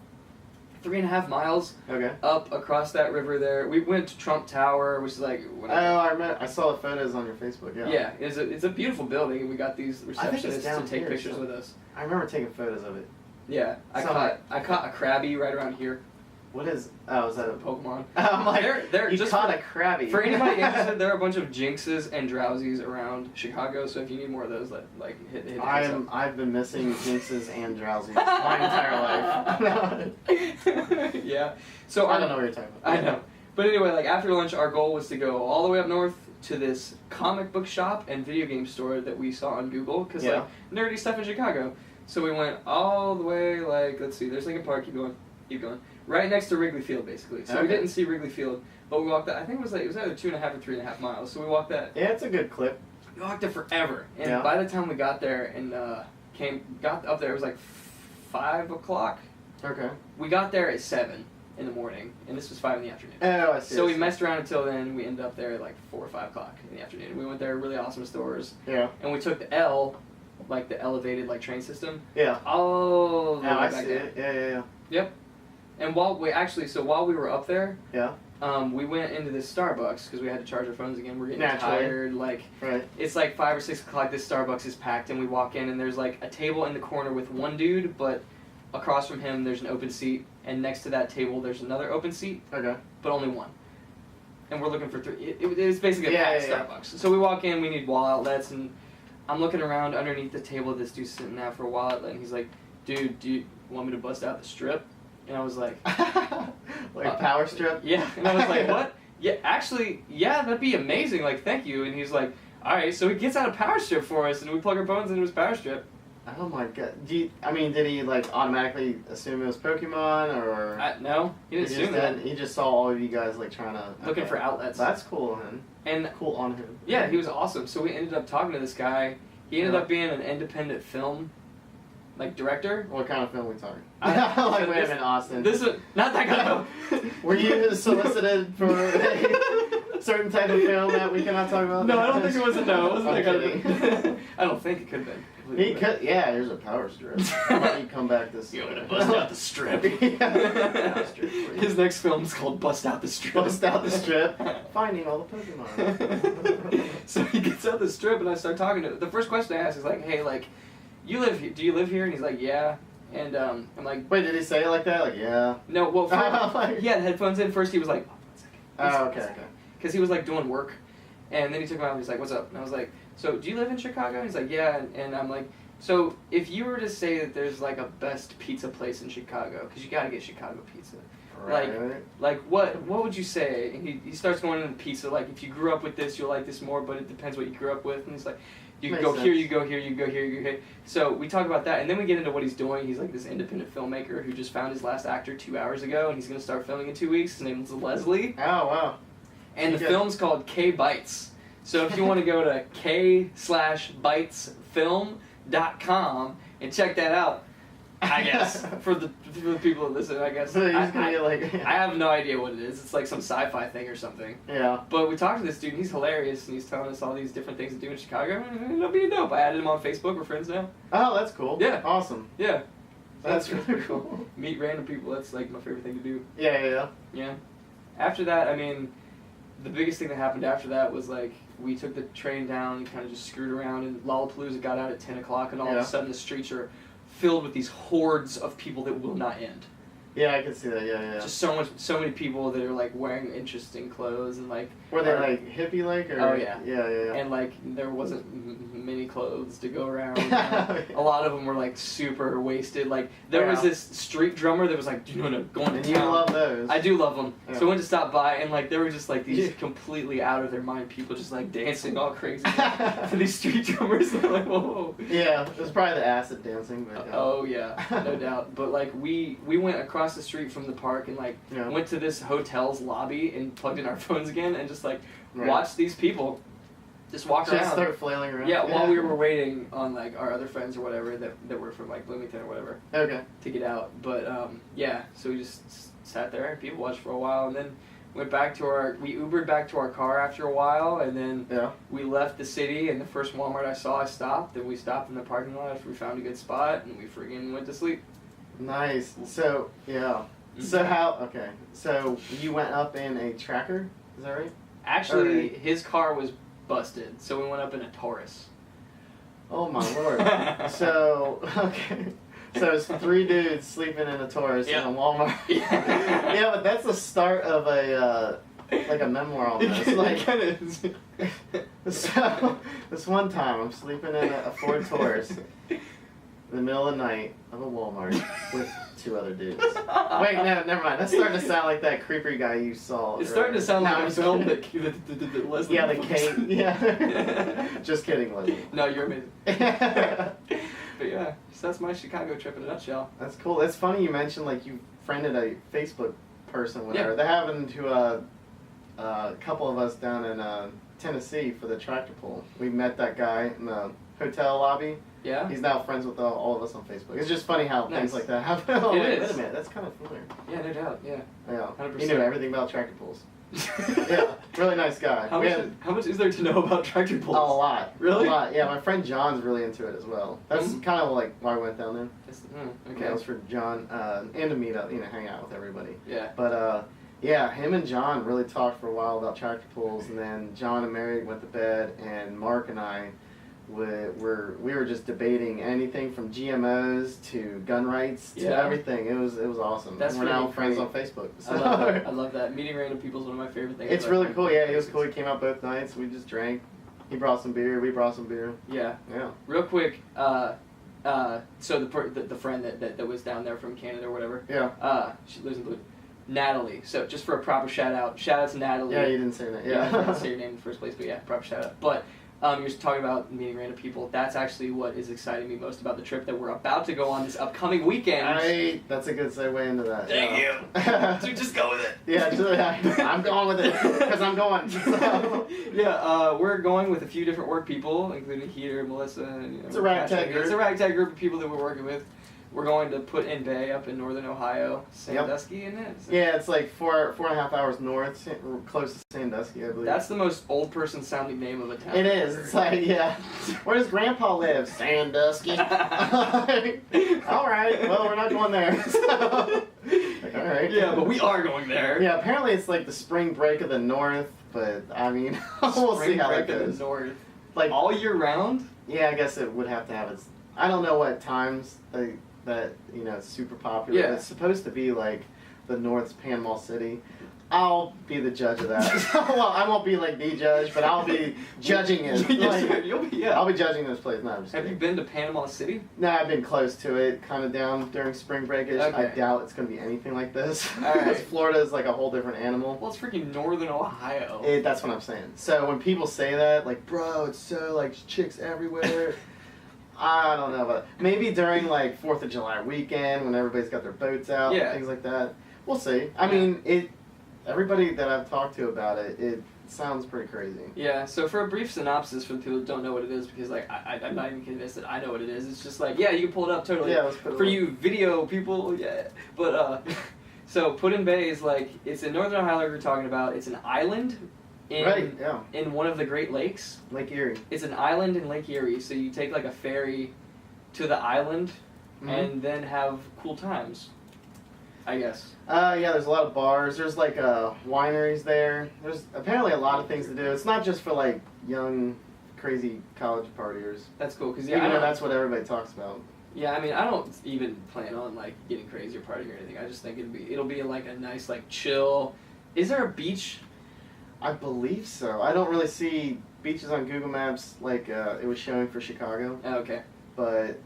3.5 miles up across that river there. We went to Trump Tower, which is like whatever. Oh, I saw the photos on your Facebook. Yeah. Yeah, it's a beautiful building, and we got these receptionists to take pictures with us. I remember taking photos of it. Yeah, I caught a crabby right around here. What is? Oh, is that a Pokemon? I'm like, they're you just caught a crabby. For anybody interested, there are a bunch of jinxes and drowsies around Chicago. So if you need more of those, hit I've been missing jinxes and drowsies my entire life. Yeah. So I don't know what you're talking about. I know. But anyway, like after lunch, our goal was to go all the way up north to this comic book shop and video game store that we saw on Google because like nerdy stuff in Chicago. So we went all the way, like, let's see, there's Lincoln Park, keep going. Right next to Wrigley Field, basically. So we didn't see Wrigley Field, but we walked that, I think it was either 2.5 or 3.5 miles. So we walked that. Yeah, it's a good clip. We walked it forever. And by the time we got there and got up there, it was like 5 o'clock. Okay. We got there at 7 in the morning, and this was 5 in the afternoon. Oh, I see. So we messed around until then. We ended up there at like 4 or 5 o'clock in the afternoon. We went there, really awesome stores. Yeah. And we took the L, like the elevated like train system. Yeah. Oh. Now I see it. Yeah. Yep. And while we were up there, we went into this Starbucks because we had to charge our phones again. We're getting tired. Like, it's like 5 or 6 o'clock. This Starbucks is packed, and we walk in, and there's like a table in the corner with one dude, but across from him there's an open seat, and next to that table there's another open seat. Okay. But only one. And we're looking for 3. It's basically a packed Starbucks. So we walk in. We need wall outlets, and I'm looking around underneath the table. This dude's sitting there for a wall outlet, and he's like, "Dude, do you want me to bust out the strip?" And I was like, like power strip? Yeah. And I was like, what? Yeah, actually, yeah, that'd be amazing. Like, thank you. And he's like, all right. So he gets out a power strip for us, and we plug our phones into his power strip. Oh my god! Did he like automatically assume it was Pokemon, or no? He didn't assume that. He just saw all of you guys like trying to looking for outlets. That's cool, man. And cool on him. Yeah, he was awesome. So we ended up talking to this guy. He ended up being an independent film, like, director. What kind of film are we talking? Like, wait a minute, Austin. This is not that kind of film. Were you solicited for a certain type of film that we cannot talk about? No, I don't think it was a no. It wasn't that kind of thing. I don't think it could have been. He could, yeah, here's a power strip. You come back this. You're gonna bust out the strip. His next film is called Bust Out the Strip. Bust Out the Strip. Finding all the Pokemon. So he gets out the strip, and I start talking to him. The first question I ask is like, "Hey, like, do you live here?" And he's like, "Yeah." And I'm like, "Wait, did he say it like that? Like, yeah." No, well, he had headphones in. First, he was like, "Oh, okay, okay." Because he was like doing work, and then he took them out and he's like, "What's up?" And I was like, "So, do you live in Chicago?" And he's like, "Yeah." And I'm like, "So, if you were to say that there's like a best pizza place in Chicago, because you got to get Chicago pizza, right. like what would you say?" And he starts going into pizza. Like, if you grew up with this, you'll like this more, but it depends what you grew up with. And he's like, you can go here, you go here, you go here, you go here. So we talk about that, and then we get into what he's doing. He's like this independent filmmaker who just found his last actor 2 hours ago, and he's gonna start filming in 2 weeks. His name is Leslie. Oh wow. And the film's called K Bites. So if you want to go to k/bitesfilm.com and check that out, I guess, for the people that listen, I guess. So I have no idea what it is. It's like some sci-fi thing or something. Yeah. But we talked to this dude, and he's hilarious, and he's telling us all these different things to do in Chicago. It'll be dope. I added him on Facebook. We're friends now. Oh, that's cool. Yeah. Awesome. Yeah. That's really cool. Meet random people. That's like my favorite thing to do. Yeah. Yeah. After that, I mean, the biggest thing that happened after that was like we took the train down and kind of just screwed around, and Lollapalooza got out at 10 o'clock, and all of a sudden the streets are filled with these hordes of people that will not end. Yeah, I can see that. Yeah. Just so many people that are like wearing interesting clothes and like. Were they like hippie like or? Oh yeah. Yeah. And like there wasn't many clothes to go around. A lot of them were like super wasted. Like there was this street drummer that was like, "Do you know going to and town?" You love those. I do love them. Yeah. So I went to stop by, and like there were just like these completely out of their mind people just like dancing all crazy to these street drummers. And I'm like, whoa. Yeah, it was probably the acid dancing. But, oh yeah, no doubt. But like we went across the street from the park and like went to this hotel's lobby and plugged in our phones again and just like watched these people just walk around. Just start flailing around. Yeah, while we were waiting on like our other friends or whatever that were from like Bloomington or whatever. Okay. To get out, but yeah, so we just sat there and people watched for a while, and then we Ubered back to our car after a while, and then we left the city, and the first Walmart I saw, I stopped, and we stopped in the parking lot after we found a good spot, and we friggin' went to sleep. Nice. So So you went up in a Tracker, is that right? Actually, his car was busted, so we went up in a Taurus. Oh my lord. So it's 3 dudes sleeping in a Taurus in a Walmart. Yeah, but that's the start of a like a memoir almost. Like kind of is. So this one time I'm sleeping in a Ford Taurus in the middle of the night of a Walmart with 2 other dudes. Wait, no, never mind. That's starting to sound like that creepy guy you saw. It's starting to sound like a film that Leslie. Yeah, the Kate. Yeah. Just kidding, Leslie. No, you're amazing. But yeah, so that's my Chicago trip in a nutshell. That's cool. It's funny you mentioned like you friended a Facebook person, whatever. Yeah. That happened to a couple of us down in Tennessee for the tractor pull. We met that guy in the hotel lobby. Yeah. He's now friends with all of us on Facebook. It's just funny how things like that happen. It is. Wait a minute, that's kind of familiar. Yeah, no doubt. Yeah. 100%. He knew everything about tractor pulls. Yeah, really nice guy. How much is there to know about tractor pulls? Oh, a lot. Really? A lot. Yeah, my friend John's really into it as well. That's kind of like why I went down there. Okay. That was for John and to meet up, hang out with everybody. Yeah. But yeah, him and John really talked for a while about tractor pulls, and then John and Mary went to bed, and Mark and I we were just debating anything from GMOs to gun rights to everything. It was awesome. That's we're now friends on Facebook. So. I love that. Meeting random people is one of my favorite things. It's really cool. Yeah, he was cool. He came out both nights. We just drank. He brought some beer. We brought some beer. Yeah. Yeah. Real quick. So the friend that was down there from Canada or whatever. Yeah. She lives in Bloomington. Natalie. So just for a proper shout out to Natalie. Yeah, you didn't say that. Yeah. I didn't say your name in the first place, but yeah, proper shout out. But You're talking about meeting random people. That's actually what is exciting me most about the trip that we're about to go on this upcoming weekend. That's a good segue into that. Thank you. Dude, just go with it. Yeah, I'm going with it because I'm going. So. Yeah, we're going with a few different work people, including Heater, Melissa, and it's a ragtag group. It's a ragtag group of people that we're working with. We're going to Put in Bay up in northern Ohio. Sandusky, isn't it? Yeah, it's like 4.5 hours north, close to Sandusky, I believe. That's the most old person sounding name of a town. It is. It's like, yeah. Where does Grandpa live? Sandusky. All right. Well, we're not going there. So. All right. Yeah, but we are going there. Yeah, apparently it's like the spring break of the north, but I mean, we'll see how that goes. Spring break of the north. Like all year round? Yeah, I guess it would have to have its. I don't know what times that it's super popular. Yeah. It's supposed to be like the North's Panama City. I'll be the judge of that. Well, I won't be like the judge, but I'll be judging it. I'll be judging this place. No, I'm just Have kidding. you been to Panama City? No, I've been close to it, kind of down during spring break-ish. Okay. I doubt it's going to be anything like this. All right. Florida is like a whole different animal. Well, it's freaking northern Ohio. That's what I'm saying. So when people say that, like, bro, it's so like chicks everywhere. I don't know, but maybe during like 4th of July weekend when everybody's got their boats out, things like that. We'll see. I mean, everybody that I've talked to about it sounds pretty crazy. Yeah, so for a brief synopsis for the people who don't know what it is, because like I'm not even convinced that I know what it is. It's just like, yeah, you can pull it up totally. Yeah, let's put it for up. you video people, yeah. But so Put in Bay is like, it's in northern Ohio like we were talking about. It's an island in one of the Great Lakes. Lake Erie. It's an island in Lake Erie, so you take like a ferry to the island and then have cool times, I guess. Yeah, there's a lot of bars. There's like wineries there. There's apparently a lot of things to do. It's not just for like young, crazy college partiers. That's cool, because even though that's what everybody talks about. Yeah, I mean, I don't even plan on like getting crazy or partying or anything. I just think it'll be like a nice like chill. Is there a beach? I believe so. I don't really see beaches on Google Maps like it was showing for Chicago. Oh, okay. But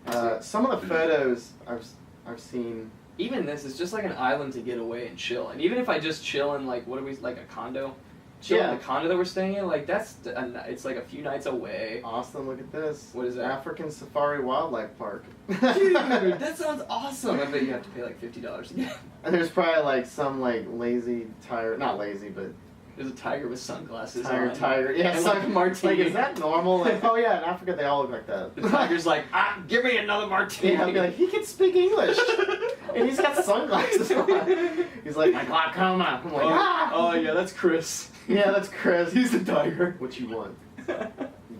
some of the photos I've seen. Even this is just like an island to get away and chill. And even if I just chill in like, what are we, like a condo? Chill in the condo that we're staying in, like it's like a few nights away. Austin, look at this. What is that? African Safari Wildlife Park. Dude, that sounds awesome. I bet you have to pay like $50 to get. And there's probably like some like lazy tiger, not lazy, but there's a tiger with sunglasses. Tiger. Yeah, and like a martini. Like, is that normal? Like, oh yeah, in Africa they all look like that. The tiger's like, give me another martini. Yeah, I'll be like, he can speak English. And he's got sunglasses on. He's like, my glaucoma. I'm like, oh yeah, that's Chris. Yeah, that's Chris. He's the tiger. What you want? You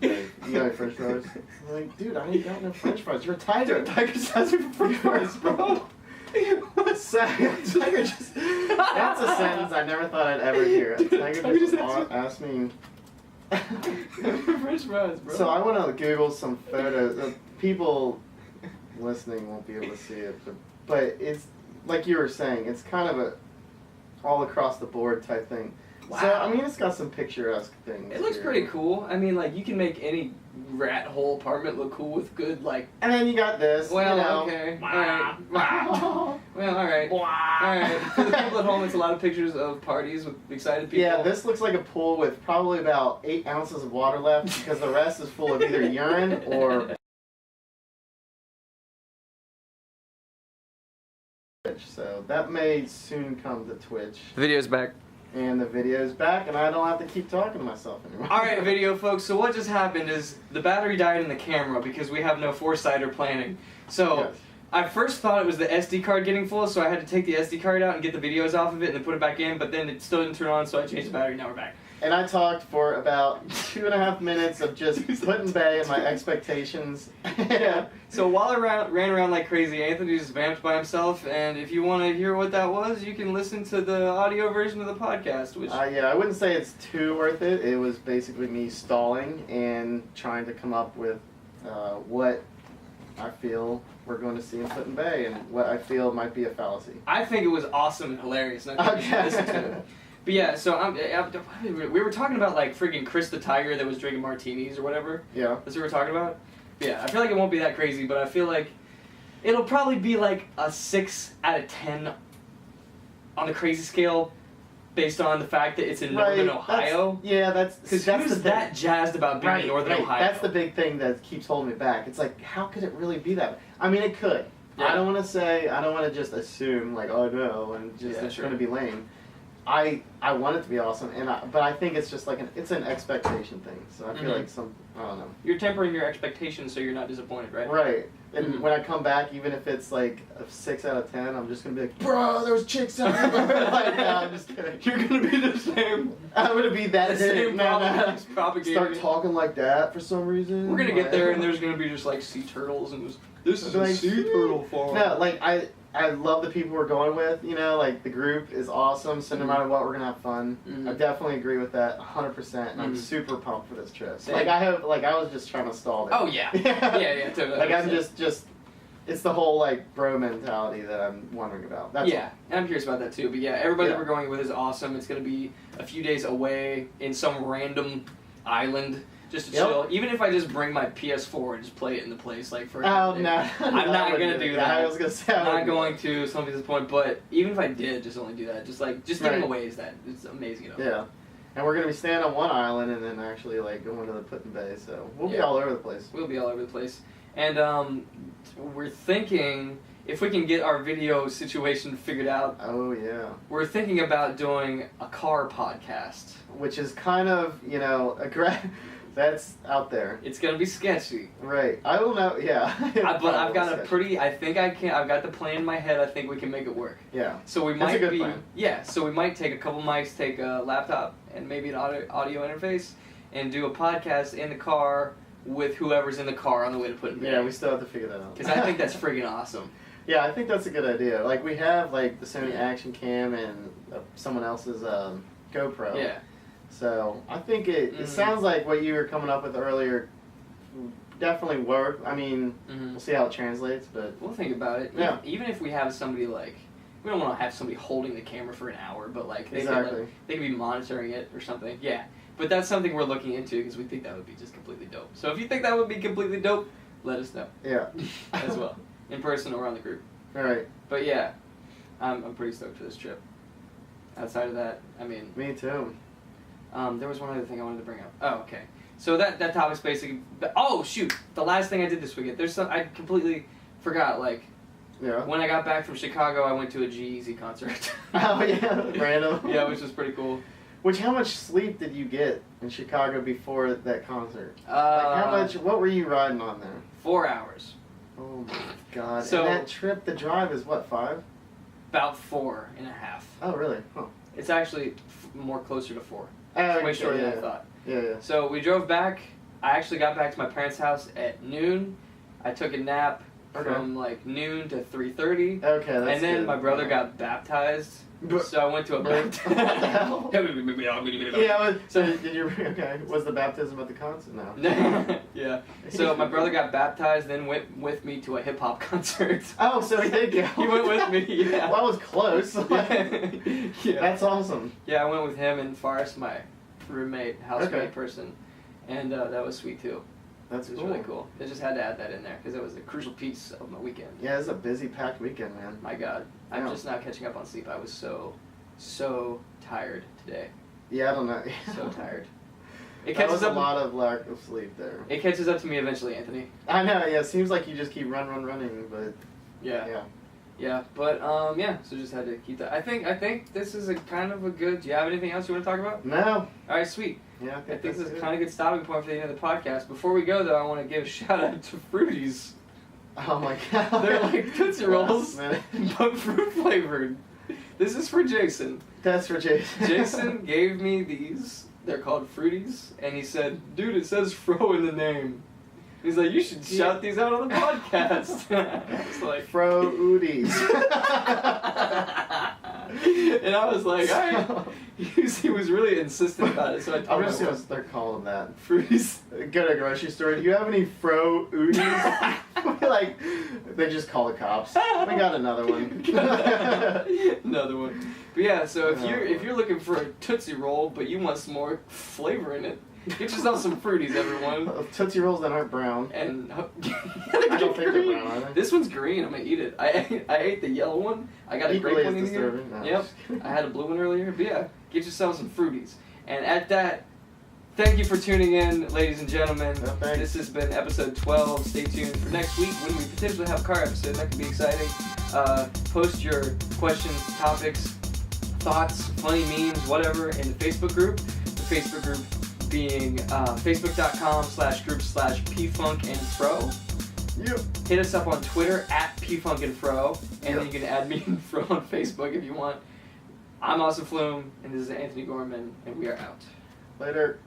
got any French fries? I'm like, dude, I ain't got no French fries. You're a tiger. Dude, tiger's asking for French fries, bro. Tiger just... That's a sentence I never thought I'd ever hear. A tiger just asked me... French fries, bro. So I want to Google some photos. People listening won't be able to see it, but it's, like you were saying, it's kind of a all across the board type thing. Wow. So, I mean, it's got some picturesque things. It looks pretty cool. I mean, like, you can make any rat hole apartment look cool with good, like... And then you got this, well, okay. Alright. Well, alright. Alright. For the people at home, it's a lot of pictures of parties with excited people. Yeah, this looks like a pool with probably about 8 ounces of water left, because the rest is full of either urine or... So, that may soon come to Twitch. The video's back. And the video's back, and I don't have to keep talking to myself anymore. Alright, video folks, so what just happened is the battery died in the camera because we have no foresight or planning. So, yes. I first thought it was the SD card getting full, so I had to take the SD card out and get the videos off of it and then put it back in, but then it still didn't turn on, so I changed the battery, now we're back. And I talked for about 2.5 minutes of just Put in Bay and my expectations. Yeah. So while I ran around like crazy, Anthony just vamped by himself, and if you want to hear what that was, you can listen to the audio version of the podcast, which... yeah, I wouldn't say it's too worth it. It was basically me stalling and trying to come up with what I feel we're going to see in Put in Bay and what I feel might be a fallacy. I think it was awesome and hilarious. And I think you should listen to it. But yeah, so we were talking about like freaking Chris the Tiger that was drinking martinis or whatever. Yeah. That's what we were talking about? Yeah, I feel like it won't be that crazy, but I feel like it'll probably be like a 6 out of 10 on the crazy scale. based on the fact that it's in Northern Ohio. That's because who's who's that jazzed about being in Northern Ohio? That's the big thing that keeps holding me back. It's like, how could it really be that? I mean, it could. Yeah. I don't want to just assume like, oh no, and just it's going to be lame. I want it to be awesome, but I think it's just like it's an expectation thing. So I feel like I don't know. You're tempering your expectations so you're not disappointed, right? Right. And when I come back, even if it's like a 6 out of 10, I'm just gonna be like, bro, there was chicks everywhere. Like, no, I'm just kidding. You're gonna be the same. I'm gonna be that same propagating. Start talking like that for some reason. We're gonna get there, and there's gonna be just like sea turtles, and just, this is a sea turtle farm. No, like I love the people we're going with, you know, like the group is awesome, so no matter what, we're going to have fun. I definitely agree with that 100%, and I'm super pumped for this trip. Same. Like I was just trying to stall it. Oh yeah. yeah, totally. Like I'm just, it's the whole like bro mentality that I'm wondering about. That's all. And I'm curious about that too, but yeah, everybody that we're going with is awesome. It's going to be a few days away in some random island. Just to chill. Even if I just bring my PS4 and just play it in the place, like for. Oh no! I'm not gonna do that. I was gonna say. I'm not going to. Some people's point, but even if I did, just only do that. Just getting away is that it's amazing. Yeah, and we're gonna be staying on one island and then actually like going to the Putin Bay, so we'll be all over the place. We'll be all over the place, and we're thinking if we can get our video situation figured out. Oh yeah. We're thinking about doing a car podcast, which is kind of That's out there. It's gonna be sketchy. Right. I don't know. Yeah. But I've got a pretty. I think I can. I've got the plan in my head. I think we can make it work. Yeah. So we might That's a good plan. Yeah. So we might take a couple mics, take a laptop, and maybe an audio interface, and do a podcast in the car with whoever's in the car on the way to Putin Bay. Yeah, we still have to figure that out. Because I think that's friggin' awesome. Yeah, I think that's a good idea. Like we have like the Sony Action Cam and someone else's GoPro. Yeah. So I think it sounds like what you were coming up with earlier definitely work. I mean, we'll see how it translates, but we'll think about it. Yeah. Even if we have somebody like, we don't want to have somebody holding the camera for an hour, but like they exactly. they could be monitoring it or something. Yeah. But that's something we're looking into because we think that would be just completely dope. So if you think that would be completely dope, let us know. Yeah. As well, in person or on the group. All right. But yeah, I'm pretty stoked for this trip. Outside of that, I mean. Me too. There was one other thing I wanted to bring up. Oh, okay. So that topic's basically. Oh shoot! The last thing I did this weekend. There's some I completely forgot. Like, when I got back from Chicago, I went to a G-Eazy concert. Oh yeah, random. Yeah, which was pretty cool. Which how much sleep did you get in Chicago before that concert? Like how much? What were you riding on there? 4 hours. Oh my god! So and that trip, the drive is what, 5? About 4.5. Oh really? Huh. It's actually more closer to 4. Oh, way shorter than I thought. Yeah. So we drove back. I actually got back to my parents' house at noon. I took a nap from like noon to 3:30. Okay, that's And then good. my brother got baptized. So I went to a baptism. What the hell? Yeah. So did you? Okay. Was the baptism at the concert? No. Yeah. So my brother got baptized, then went with me to a hip hop concert. Oh, so he did go. He went with me. Yeah. Well, I was close. Yeah. That's awesome. Yeah, I went with him and Faris, my roommate, housemate person, and that was sweet too. That's cool. Really cool. I just had to add that in there because it was a crucial piece of my weekend. Yeah, it's a busy, packed weekend, man. My God, I'm just not catching up on sleep. I was so tired today. Yeah, I don't know. So tired. It was a lot of lack of sleep there. It catches up to me eventually, Anthony. I know. Yeah, it seems like you just keep running, but yeah. But yeah. So just had to keep that. I think this is a kind of a good. Do you have anything else you want to talk about? No. All right, sweet. Yeah, I think this is a kind of good stopping point for the end of the podcast. Before we go, though, I want to give a shout out to Fruities. Oh my God. They're like Tootsie Rolls, but fruit flavored. This is for Jason. That's for Jason. Jason gave me these. They're called Fruities, and he said, "Dude, it says Fro in the name." He's like, "You should shout these out on the podcast." It's like Fro Oodies. And I was like, all right. He was really insistent about it, so I told him. I'm just they're calling that. Fruities. Go to a grocery store. Do you have any Fro Oodies? Like, they just call the cops. We got another one. Another one. But yeah, so if you're looking for a Tootsie Roll, but you want some more flavor in it, get yourself some Fruities, everyone. Tootsie Rolls that aren't brown. And I don't think they're brown, are they? This one's green. I'm gonna eat it. I ate the yellow one. I got a grape one in here. No, Yep. I had a blue one earlier. But yeah, get yourself some fruities. And at that, thank you for tuning in, ladies and gentlemen. This has been episode 12. Stay tuned for next week when we potentially have a car episode. That could be exciting. Post your questions, topics, thoughts, funny memes, whatever in the Facebook group. The Facebook group being facebook.com/group/pfunkandfro. Yep. Hit us up on Twitter @pfunkandfro, and then you can add me and Fro on Facebook if you want. I'm Austin Flume, and this is Anthony Gorman, and we are out. Later.